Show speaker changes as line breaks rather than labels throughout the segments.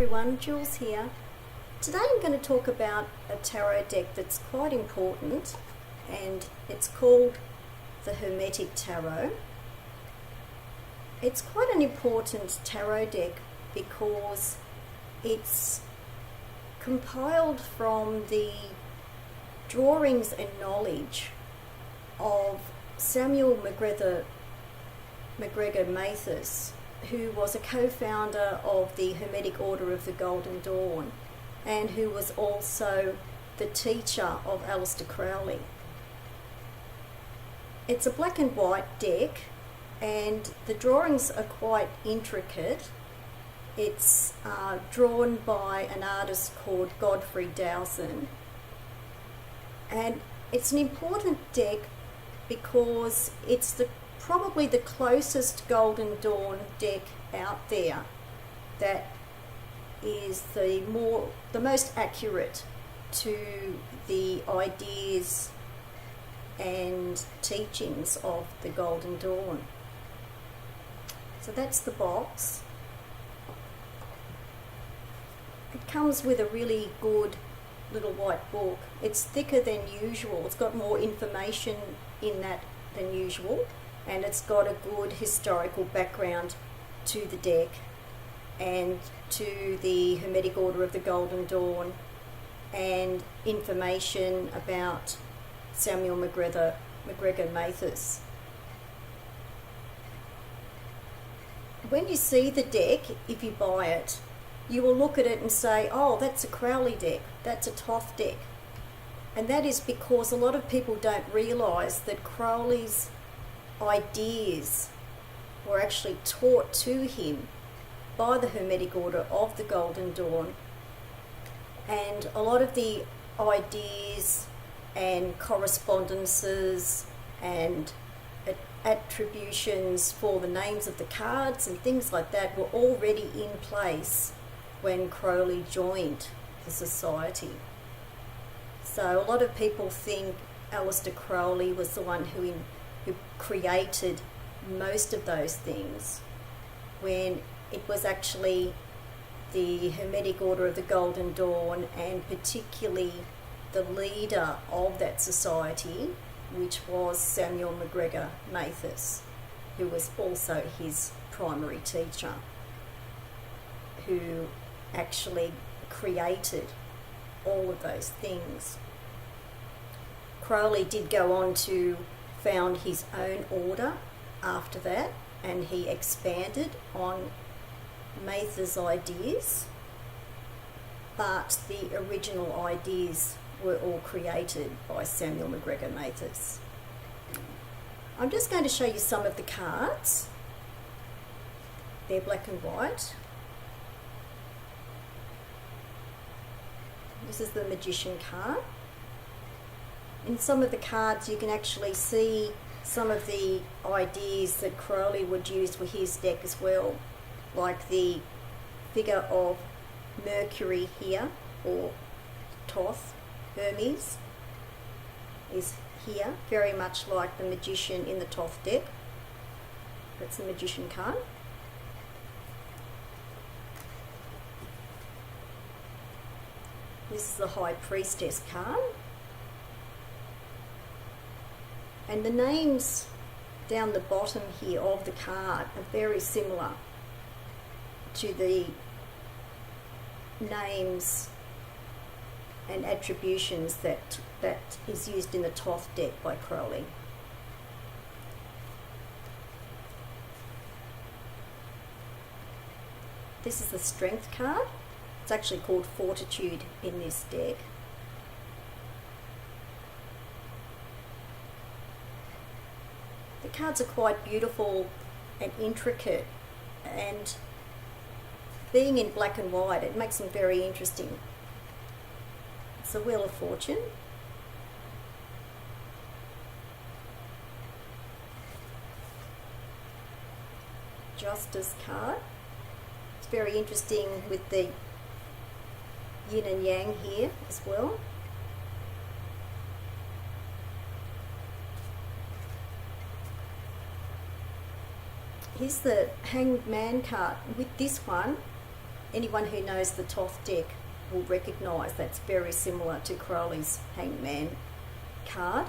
Everyone, Jules here. Today I'm going to talk about a tarot deck that's quite important, and it's called the Hermetic Tarot. It's quite an important tarot deck because it's compiled from the drawings and knowledge of Samuel MacGregor Mathis, who was a co-founder of the Hermetic Order of the Golden Dawn and who was also the teacher of Aleister Crowley. It's a black and white deck and the drawings are quite intricate. It's drawn by an artist called Godfrey Dowson, and it's an important deck because it's probably the closest Golden Dawn deck out there that is the most accurate to the ideas and teachings of the Golden Dawn. So that's the box. It comes with a really good little white book. It's thicker than usual. It's got more information in that than usual, and it's got a good historical background to the deck and to the Hermetic Order of the Golden Dawn and information about Samuel MacGregor Mathis. When you see the deck, if you buy it, you will look at it and say, oh, that's a Crowley deck, that's a Thoth deck. And that is because a lot of people don't realise that Crowley's ideas were actually taught to him by the Hermetic Order of the Golden Dawn, and a lot of the ideas and correspondences and attributions for the names of the cards and things like that were already in place when Crowley joined the society. So a lot of people think Aleister Crowley was the one who created most of those things, when it was actually the Hermetic Order of the Golden Dawn, and particularly the leader of that society, which was Samuel MacGregor Mathis, who was also his primary teacher, who actually created all of those things. Crowley did go on to found his own order after that, and he expanded on Mathis' ideas, but the original ideas were all created by Samuel MacGregor Mathis. I'm just going to show you some of the cards. They're black and white. This is the Magician card. In some of the cards you can actually see some of the ideas that Crowley would use for his deck as well, like the figure of Mercury here, or Thoth, Hermes, is here, very much like the Magician in the Thoth deck. That's the Magician card. This is the High Priestess card. And the names down the bottom here of the card are very similar to the names and attributions that is used in the Thoth deck by Crowley. This is the Strength card. It's actually called Fortitude in this deck. The cards are quite beautiful and intricate, and being in black and white, it makes them very interesting. It's the Wheel of Fortune. Justice card. It's very interesting with the yin and yang here as well. Here's the Hanged Man card. With this one, anyone who knows the Thoth deck will recognise that's very similar to Crowley's Hangman card.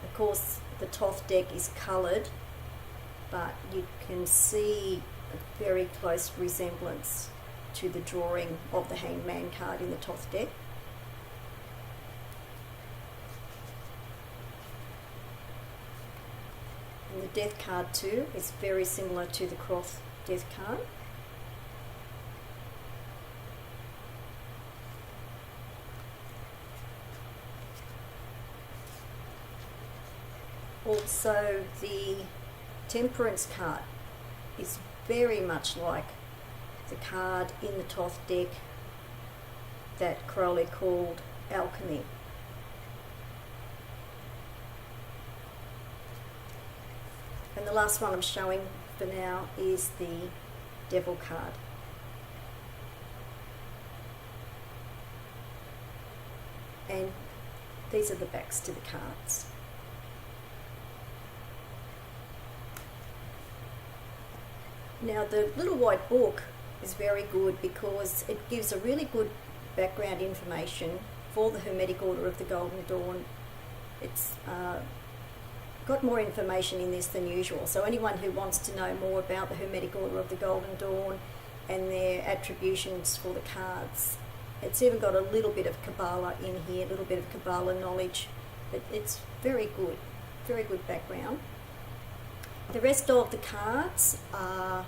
Of course, the Thoth deck is coloured, but you can see a very close resemblance to the drawing of the Hangman card in the Thoth deck. And the Death card too is very similar to the Croft Death card. Also, the Temperance card is very much like the card in the Thoth deck that Crowley called Alchemy. And the last one I'm showing for now is the Devil card. And these are the backs to the cards. Now, the little white book is very good because it gives a really good background information for the Hermetic Order of the Golden Dawn. It's got more information in this than usual, so anyone who wants to know more about the Hermetic Order of the Golden Dawn and their attributions for the cards, it's even got a little bit of qabalah in here, a little bit of qabalah knowledge. It's very good background. The rest of the cards are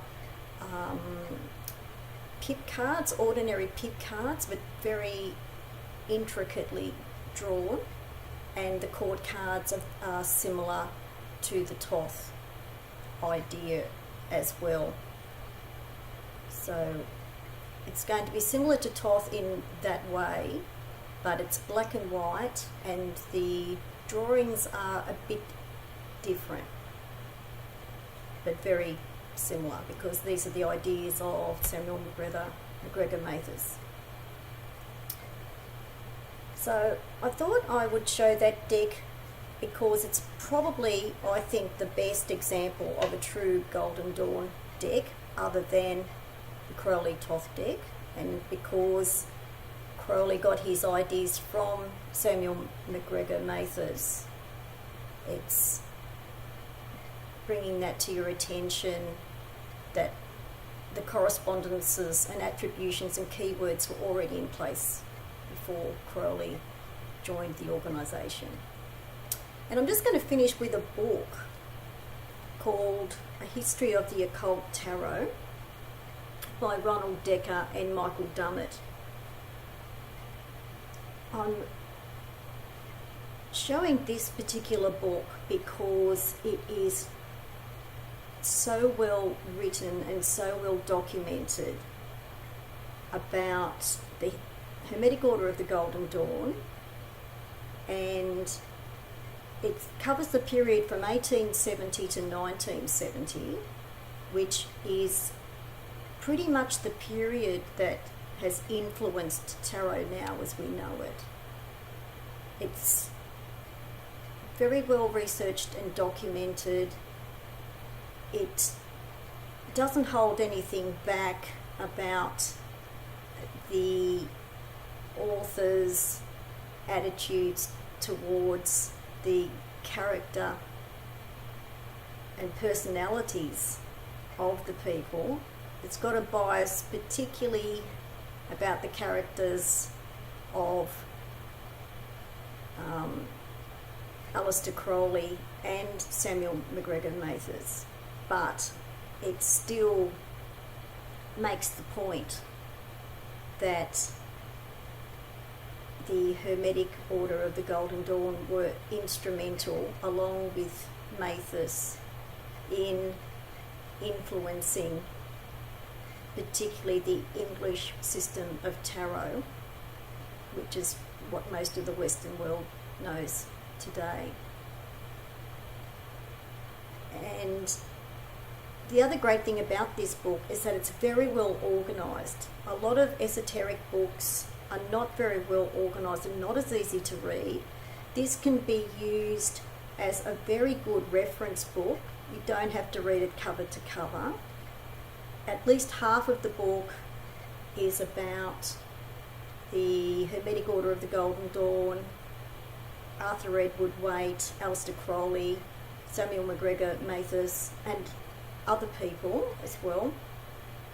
pip cards, ordinary pip cards, but very intricately drawn, and the court cards are similar to the Thoth idea as well. So it's going to be similar to Thoth in that way, but it's black and white, and the drawings are a bit different, but very similar, because these are the ideas of Samuel MacGregor Mathers. So I thought I would show that deck because it's probably, I think, the best example of a true Golden Dawn deck other than the Crowley Thoth deck, and because Crowley got his ideas from Samuel MacGregor Mathers, it's bringing that to your attention that the correspondences and attributions and keywords were already in place before Crowley joined the organisation. And I'm just going to finish with a book called A History of the Occult Tarot by Ronald and Michael Dummett. I'm showing this particular book because it is so well written and so well documented about the Hermetic Order of the Golden Dawn, and it covers the period from 1870 to 1970, which is pretty much the period that has influenced tarot now as we know it. It's very well researched and documented. It doesn't hold anything back about the author's attitudes towards the character and personalities of the people. It's got a bias particularly about the characters of Aleister Crowley and Samuel MacGregor Mathers, but it still makes the point that the Hermetic Order of the Golden Dawn were instrumental, along with Mathers, in influencing particularly the English system of tarot, which is what most of the Western world knows today. And the other great thing about this book is that it's very well organised. A lot of esoteric books are not very well organised and not as easy to read. This can be used as a very good reference book. You don't have to read it cover to cover. At least half of the book is about the Hermetic Order of the Golden Dawn, Arthur Edward Waite, Aleister Crowley, Samuel McGregor Mathers, and other people as well.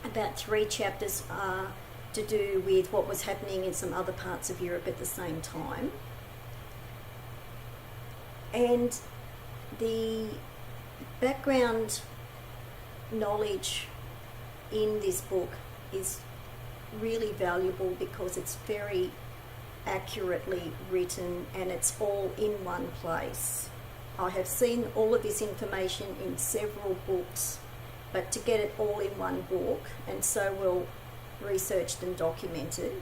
About 3 chapters are to do with what was happening in some other parts of Europe at the same time. And the background knowledge in this book is really valuable because it's very accurately written and it's all in one place. I have seen all of this information in several books, but to get it all in one book and so well researched and documented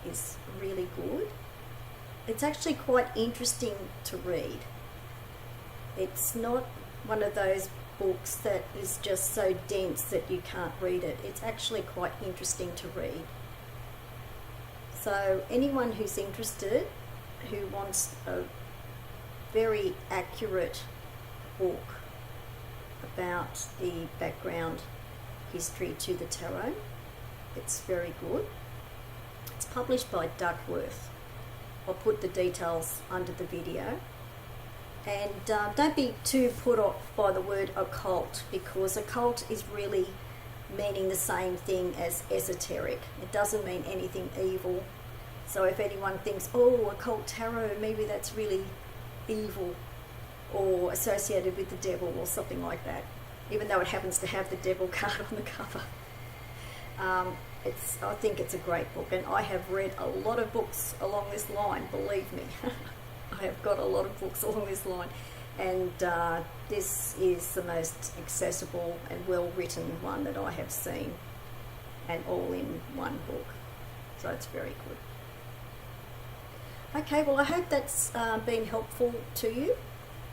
is really good. It's actually quite interesting to read. It's not one of those books that is just so dense that you can't read it. It's actually quite interesting to read. So anyone who's interested, who wants a very accurate book about the background history to the tarot, it's very good. It's published by Duckworth. I'll put the details under the video. And don't be too put off by the word occult, because occult is really meaning the same thing as esoteric. It doesn't mean anything evil. So if anyone thinks, oh, occult tarot, maybe that's really evil or associated with the devil or something like that, even though it happens to have the devil card on the cover. I think it's a great book, and I have read a lot of books along this line, believe me. I have got a lot of books along this line, and this is the most accessible and well written one that I have seen, and all in one book, so it's very good. Okay, well, I hope that's been helpful to you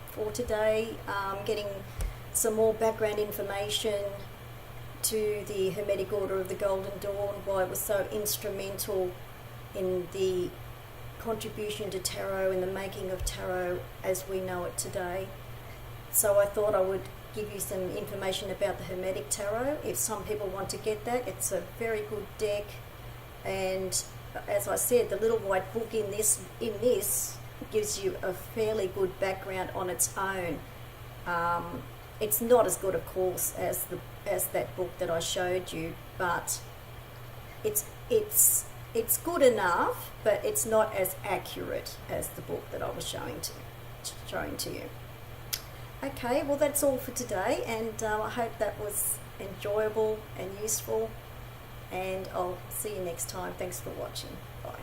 for today, getting some more background information to the Hermetic Order of the Golden Dawn, why it was so instrumental in the contribution to tarot and the making of tarot as we know it today. So I thought I would give you some information about the Hermetic Tarot. If some people want to get that, it's a very good deck, and as I said, the little white book in this gives you a fairly good background on its own. It's not as good, of course, as that book that I showed you, but it's good enough, but it's not as accurate as the book that I was showing to you. Okay, well, that's all for today, and I hope that was enjoyable and useful, and I'll see you next time. Thanks for watching. Bye.